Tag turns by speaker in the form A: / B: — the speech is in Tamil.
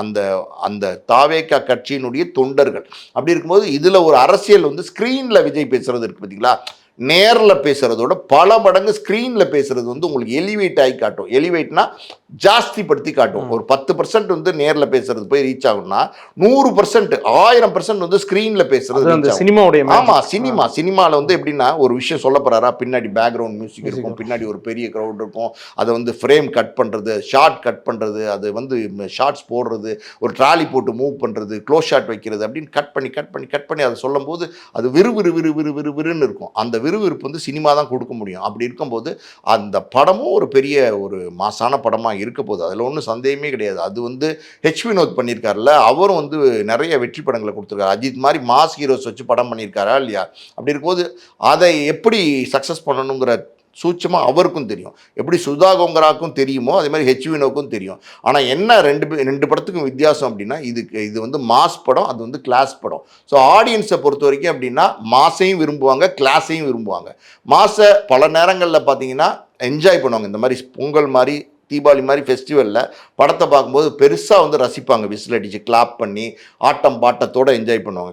A: அந்த அந்த தாவேகா கட்சியினுடைய தொண்டர்கள். அப்படி இருக்கும்போது இதில் ஒரு அரசியல் வந்து ஸ்க்ரீனில் விஜய் பேசுறது இருக்குது பார்த்தீங்களா, நேரில் பேசுகிறதோட பல மடங்கு ஸ்க்ரீனில் பேசுகிறது வந்து உங்களுக்கு எலிவேட் ஆகி காட்டும். எலிவேட்னா ஜாஸ்திப்படுத்தி காட்டும். ஒரு 10% வந்து நேரில் பேசுறது போய் ரீச் ஆகும்னா 100% 1000% வந்து ஸ்க்ரீனில் பேசுறது ரீச் ஆகும்.
B: சினிமாவுடைய
A: ஆமாம், சினிமாவில் வந்து எப்படின்னா ஒரு விஷயம் சொல்ல போகிறாரா, பின்னாடி பேக்ரவுண்ட் மியூசிக் இருக்கும், பின்னாடி ஒரு பெரிய க்ரௌட் இருக்கும், அதை வந்து ஃப்ரேம் கட் பண்ணுறது, ஷார்ட் கட் பண்ணுறது, அது வந்து ஷார்ட்ஸ் போடுறது, ஒரு ட்ராலி போட்டு மூவ் பண்ணுறது, க்ளோஸ் ஷாட் வைக்கிறது அப்படின்னு கட் பண்ணி அதை சொல்லும் போது அது விறுவிறுன்னு இருக்கும். அந்த விறுவிறுப்பு வந்து சினிமா தான் கொடுக்க முடியும். அப்படி இருக்கும்போது அந்த படமும் ஒரு பெரிய ஒரு மாசான படமாக இருக்க போகுது, அதில் ஒன்றும் சந்தேகமே கிடையாது. அது வந்து ஹெச் வினோத் பண்ணியிருக்காருல்ல, அவரும் வந்து நிறைய வெற்றி படங்களை கொடுத்துருக்காரு. அஜித் மாதிரி மாஸ் ஹீரோஸ் வச்சு படம் பண்ணியிருக்காரா இல்லையா? அப்படி இருக்கும்போது அதை எப்படி சக்ஸஸ் பண்ணணுங்கிற சூட்சமாக அவருக்கும் தெரியும். எப்படி சுதா கோங்கராக்கும் தெரியுமோ அதே மாதிரி ஹெச் வினோக்கும் தெரியும். ஆனால் என்ன ரெண்டு படத்துக்கும் வித்தியாசம் அப்படின்னா, இது வந்து மாஸ் படம், அது வந்து கிளாஸ் படம். ஸோ ஆடியன்ஸை பொறுத்த வரைக்கும் அப்படின்னா மாஸையும் விரும்புவாங்க, கிளாஸையும் விரும்புவாங்க. மாஸை பல நேரங்களில் பார்த்தீங்கன்னா என்ஜாய் பண்ணுவாங்க. இந்த மாதிரி பொங்கல் மாதிரி, தீபாவளி மாதிரி ஃபெஸ்டிவலில் படத்தை பார்க்கும்போது பெருசாக வந்து ரசிப்பாங்க, விசில் அடித்து கிளாப் பண்ணி ஆட்டம் பாட்டத்தோடு என்ஜாய் பண்ணுவாங்க.